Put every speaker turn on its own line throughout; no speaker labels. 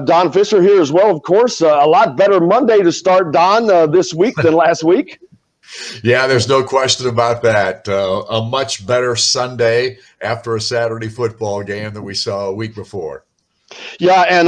Don Fischer here as well, of course. A lot better Monday to start, Don, this week than last week.
Yeah, there's no question about that. A much better Sunday after a Saturday football game than we saw a week before.
Yeah, and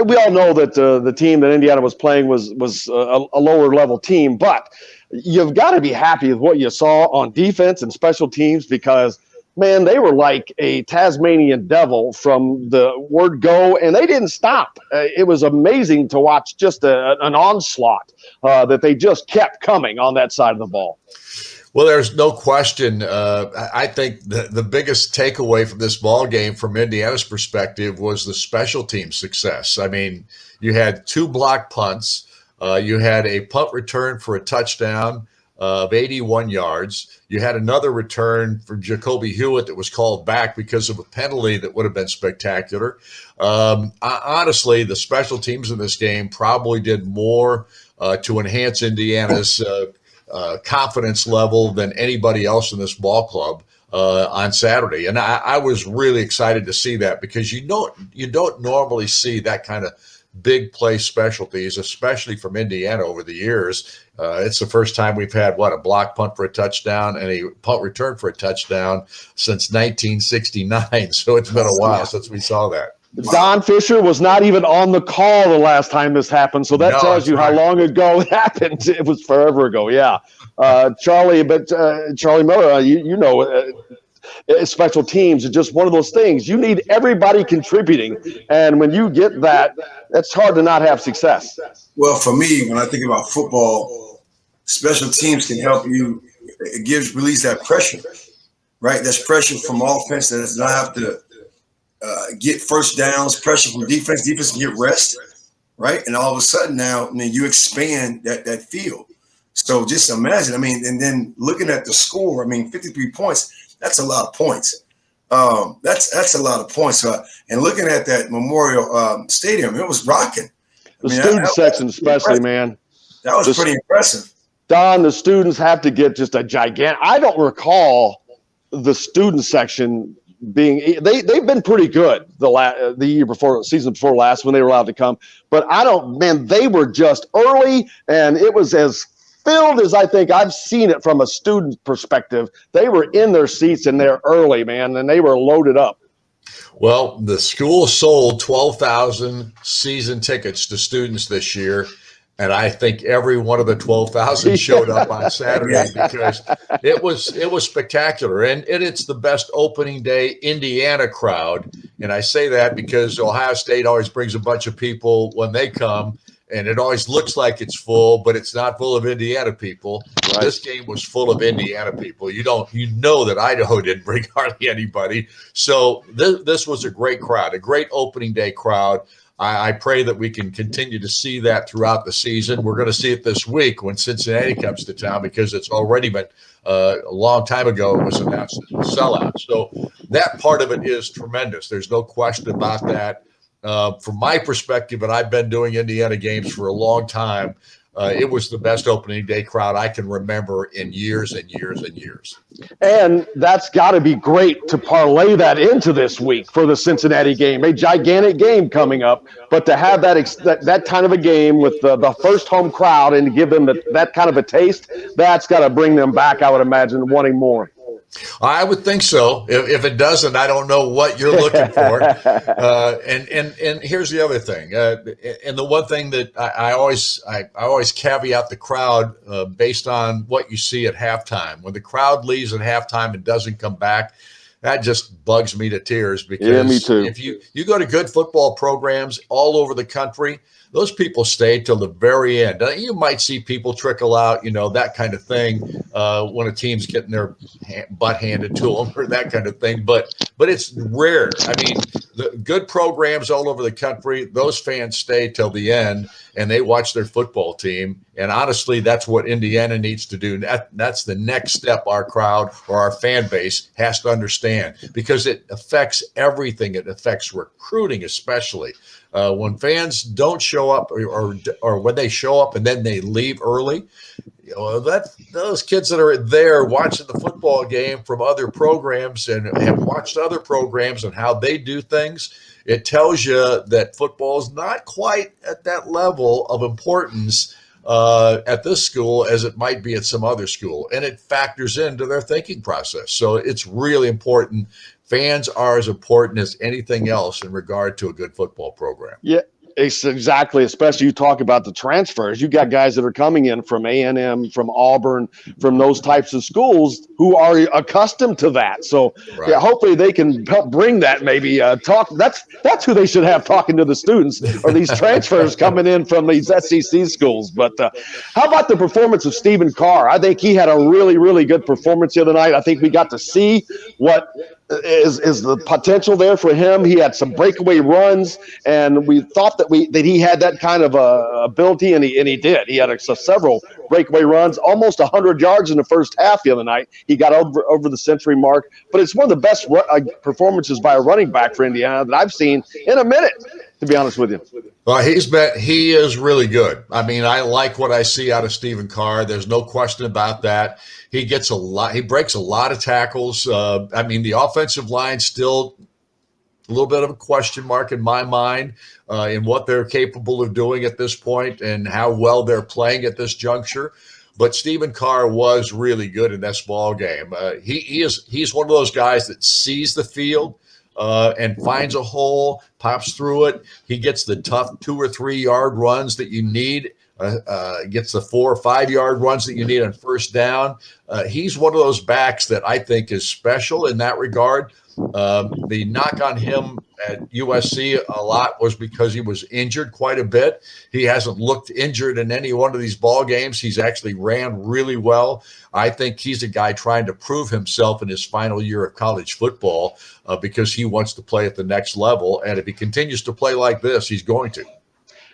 we all know that the team that Indiana was playing was a lower level team, but you've got to be happy with what you saw on defense and special teams because, man, they were like a Tasmanian devil from the word go, and they didn't stop. It was amazing to watch just an onslaught that they just kept coming on that side of the ball.
Well, there's no question. I think the biggest takeaway from this ball game from Indiana's perspective was the special team success. I mean, you had 2 block punts. You had a punt return for a touchdown of 81 yards. You had another return from Jacoby Hewitt that was called back because of a penalty that would have been spectacular. Honestly, the special teams in this game probably did more to enhance Indiana's confidence level than anybody else in this ball club on Saturday. And I was really excited to see that because you don't normally see that kind of big play specialties, especially from Indiana over the years. It's the first time we've had, a block punt for a touchdown and a punt return for a touchdown since 1969. So it's been a while since we saw that.
Don Fischer was not even on the call the last time this happened, so that tells you how long ago it happened. It was forever ago, yeah. Charlie Miller, you know, special teams are just one of those things. You need everybody contributing, and when you get that, it's hard to not have success.
Well, for me, when I think about football, special teams can help you. It release that pressure, right? That's pressure from offense that does not have to get first downs, pressure from defense. Defense can get rest, right? And all of a sudden now, you expand that field. So just imagine, and then looking at the score, 53 points, that's a lot of points. That's a lot of points. And looking at that Memorial Stadium, it was rocking.
The student section especially, man.
That was pretty impressive.
Don, the students have to get just a gigantic – I don't recall the student section – they've been pretty good the year before, season before last when they were allowed to come, but they were just early, and it was as filled as I think I've seen it from a student perspective. They were in their seats and they're early, man, and they were loaded up.
Well, the school sold 12,000 season tickets to students this year. And I think every one of the 12,000 showed up on Saturday because it was spectacular. And it's the best opening day Indiana crowd. And I say that because Ohio State always brings a bunch of people when they come, and it always looks like it's full, but it's not full of Indiana people. Right. This game was full of Indiana people. You know that Idaho didn't bring hardly anybody. So this was a great crowd, a great opening day crowd. I pray that we can continue to see that throughout the season. We're going to see it this week when Cincinnati comes to town because it's already been a long time ago it was announced as a sellout. So that part of it is tremendous. There's no question about that. From my perspective, and I've been doing Indiana games for a long time, it was the best opening day crowd I can remember in years and years and years.
And that's got to be great to parlay that into this week for the Cincinnati game, a gigantic game coming up. But to have that kind of a game with the first home crowd and to give them that kind of a taste, that's got to bring them back, I would imagine, wanting more.
I would think so. If it doesn't, I don't know what you're looking for. And here's the other thing. And the one thing that I always caveat the crowd based on what you see at halftime. When the crowd leaves at halftime and doesn't come back, that just bugs me to tears because
me too.
If you go to good football programs all over the country, those people stay till the very end. You might see people trickle out, that kind of thing when a team's getting their butt handed to them or that kind of thing. But it's rare. The good programs all over the country, those fans stay till the end and they watch their football team. And honestly, that's what Indiana needs to do. That's the next step our crowd or our fan base has to understand because it affects everything. It affects recruiting especially. When fans don't show up, or when they show up and then they leave early, those kids that are there watching the football game from other programs and have watched other programs and how they do things, it tells you that football is not quite at that level of importance at this school as it might be at some other school, and it factors into their thinking process. So it's really important. Fans are as important as anything else in regard to a good football program.
Yeah, it's exactly. Especially you talk about the transfers. You got guys that are coming in from A&M, from Auburn, from those types of schools who are accustomed to that. So
Right.
yeah, hopefully they can help bring that. Maybe talk. That's who they should have talking to the students, or these transfers coming in from these SEC schools. But how about the performance of Stephen Carr? I think he had a really, really good performance the other night. I think we got to see what is the potential there for him. He had some breakaway runs, and we thought that he had that kind of ability, and he did. He had several breakaway runs, almost 100 yards in the first half the other night. He got over the century mark, but it's one of the best performances by a running back for Indiana that I've seen in a minute, to be honest with you.
Well, he is really good. I mean, I like what I see out of Stephen Carr. There's no question about that. He gets a lot. He breaks a lot of tackles. I mean, the offensive line still a little bit of a question mark in my mind in what they're capable of doing at this point and how well they're playing at this juncture. But Stephen Carr was really good in this ball game. He's one of those guys that sees the field and finds a hole, pops through it. He gets the tough 2 or 3 yard runs that you need. Gets the 4 or 5 yard runs that you need on first down. He's one of those backs that I think is special in that regard. The knock on him at USC a lot was because he was injured quite a bit. He hasn't looked injured in any one of these ball games. He's actually ran really well. I think he's a guy trying to prove himself in his final year of college football because he wants to play at the next level. And if he continues to play like this, he's going to.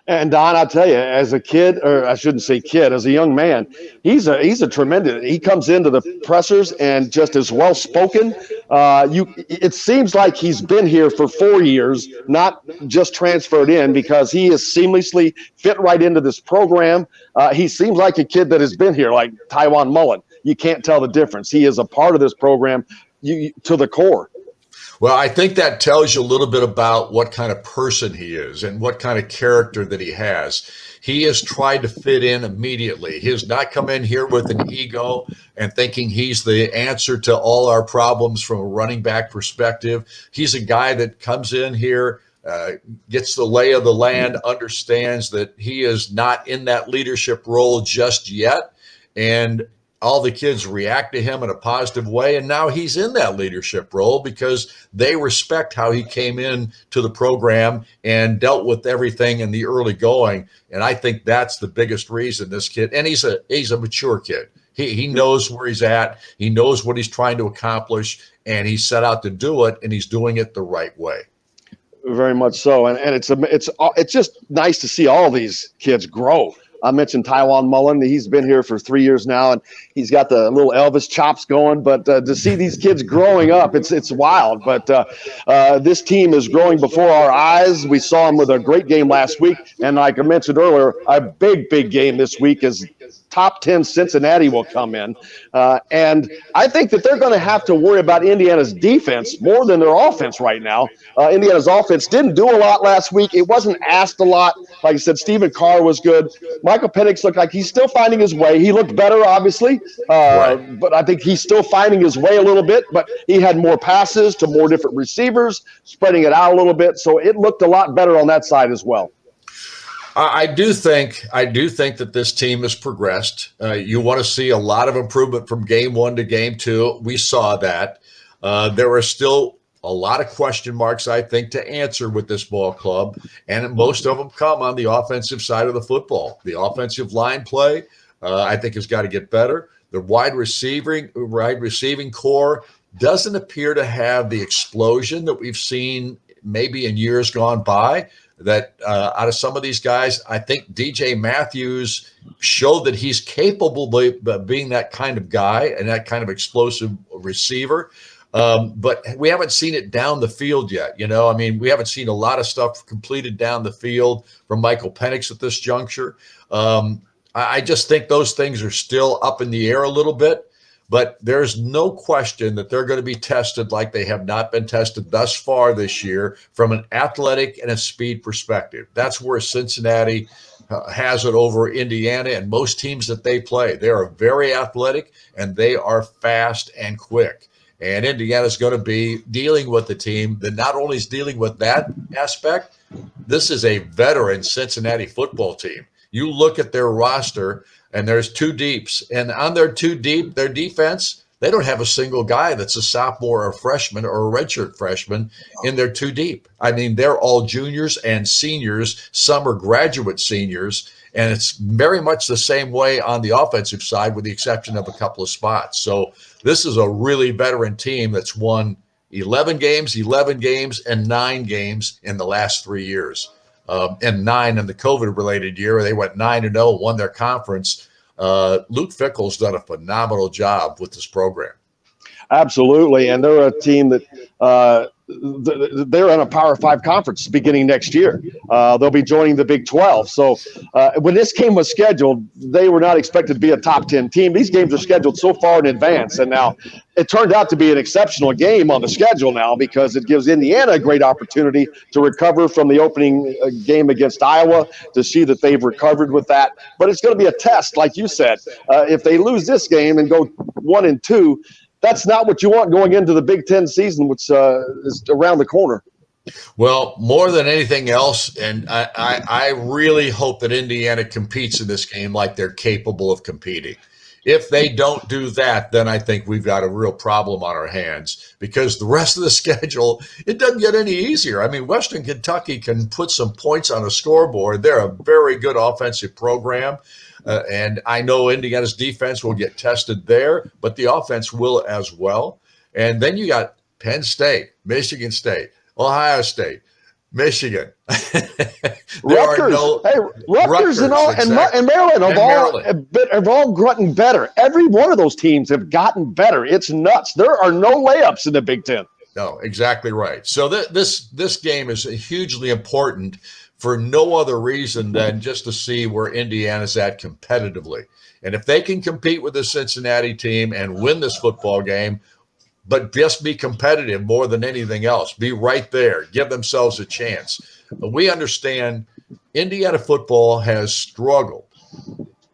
And Don, I'll tell you, as a kid, or I shouldn't say kid, as a young man, he's a tremendous. He comes into the pressers and just is well spoken. It seems like he's been here for 4 years, not just transferred in, because he is seamlessly fit right into this program. He seems like a kid that has been here, like Tywan Mullen. You can't tell the difference. He is a part of this program to the core.
Well, I think that tells you a little bit about what kind of person he is and what kind of character that he has. He has tried to fit in immediately. He has not come in here with an ego and thinking he's the answer to all our problems from a running back perspective. He's a guy that comes in here, gets the lay of the land, understands that he is not in that leadership role just yet, and all the kids react to him in a positive way, and now he's in that leadership role because they respect how he came in to the program and dealt with everything in the early going. And I think that's the biggest reason this kid, and he's a mature kid. He knows where he's at. He knows what he's trying to accomplish, and he's set out to do it, and he's doing it the right way.
Very much so, and it's just nice to see all these kids grow. I mentioned Tywan Mullen. He's been here for 3 years now, and he's got the little Elvis chops going. But to see these kids growing up, it's wild. But this team is growing before our eyes. We saw them with a great game last week, and like I mentioned earlier, a big game this week is top 10 Cincinnati will come in. And I think that they're going to have to worry about Indiana's defense more than their offense right now. Indiana's offense didn't do a lot last week. It wasn't asked a lot. Like I said, Stephen Carr was good. Michael Penix looked like he's still finding his way. He looked better, obviously, but I think he's still finding his way a little bit. But he had more passes to more different receivers, spreading it out a little bit. So it looked a lot better on that side as well.
I do think that this team has progressed. You want to see a lot of improvement from game 1 to game 2. We saw that. There are still a lot of question marks, I think, to answer with this ball club, and most of them come on the offensive side of the football. The offensive line play, I think, has got to get better. The wide receiving core doesn't appear to have the explosion that we've seen maybe in years gone by. That out of some of these guys, I think DJ Matthews showed that he's capable of being that kind of guy and that kind of explosive receiver. But we haven't seen it down the field yet. I mean, we haven't seen a lot of stuff completed down the field from Michael Penix at this juncture. I just think those things are still up in the air a little bit. But there's no question that they're going to be tested like they have not been tested thus far this year from an athletic and a speed perspective. That's where Cincinnati has it over Indiana and most teams that they play. They are very athletic and they are fast and quick. And Indiana's going to be dealing with the team that not only is dealing with that aspect, this is a veteran Cincinnati football team. You look at their roster, and there's two deeps. And on their two deep, their defense, they don't have a single guy that's a sophomore or a freshman or a redshirt freshman in their two deep. I mean, they're all juniors and seniors. Some are graduate seniors. And it's very much the same way on the offensive side with the exception of a couple of spots. So this is a really veteran team that's won 11 games, and 9 games in the last 3 years. And 9 in the COVID-related year. They went 9-0, won their conference. Luke Fickell's done a phenomenal job with this program.
Absolutely, and they're a team that they're in a Power 5 conference beginning next year. They'll be joining the Big 12. So when this game was scheduled, they were not expected to be a top 10 team. These games are scheduled so far in advance, and now it turned out to be an exceptional game on the schedule now because it gives Indiana a great opportunity to recover from the opening game against Iowa, to see that they've recovered with that. But it's going to be a test, like you said. If they lose this game and go 1-2, that's not what you want going into the Big Ten season, which is around the corner.
Well, more than anything else, and I really hope that Indiana competes in this game like they're capable of competing. If they don't do that, then I think we've got a real problem on our hands because the rest of the schedule, it doesn't get any easier. I mean, Western Kentucky can put some points on a scoreboard. They're a very good offensive program. And I know Indiana's defense will get tested there, but the offense will as well. And then you got Penn State, Michigan State, Ohio State, Michigan.
Rutgers, Rutgers and all, exactly. and Maryland have all gotten better. Every one of those teams have gotten better. It's nuts. There are no layups in the Big Ten.
No, exactly right. So this game is hugely important for no other reason than just to see where Indiana's at competitively. And if they can compete with the Cincinnati team and win this football game, but just be competitive more than anything else, be right there, give themselves a chance. But we understand Indiana football has struggled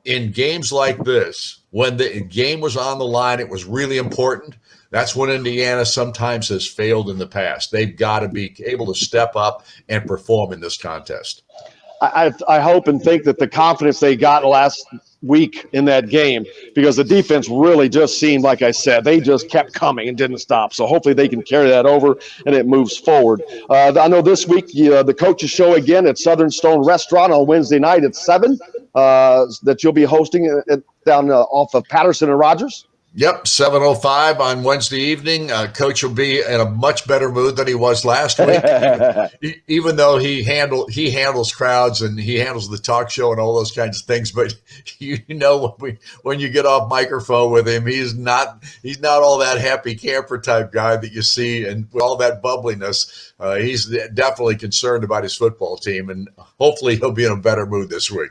in games like this. When the game was on the line, it was really important. That's when Indiana sometimes has failed in the past. They've got to be able to step up and perform in this contest.
I hope and think that the confidence they got last week in that game, because the defense really just seemed, like I said, they just kept coming and didn't stop. So hopefully they can carry that over and it moves forward. I know this week the coaches show again at Southern Stone Restaurant on Wednesday night at 7 that you'll be hosting down off of Patterson and Rogers.
Yep, 7:05 on Wednesday evening. Coach will be in a much better mood than he was last week, even though he handles crowds and he handles the talk show and all those kinds of things. But when you get off microphone with him, he's not all that happy camper type guy that you see, and with all that bubbliness, he's definitely concerned about his football team, and hopefully he'll be in a better mood this week.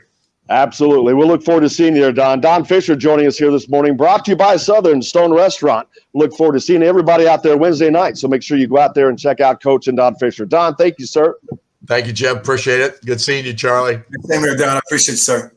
Absolutely. We'll look forward to seeing you there, Don. Don Fischer joining us here this morning, brought to you by Southern Stone Restaurant. Look forward to seeing everybody out there Wednesday night. So make sure you go out there and check out Coach and Don Fischer. Don, thank you, sir.
Thank you, Jim. Appreciate it. Good seeing you, Charlie.
Same here, Don. I appreciate it, sir.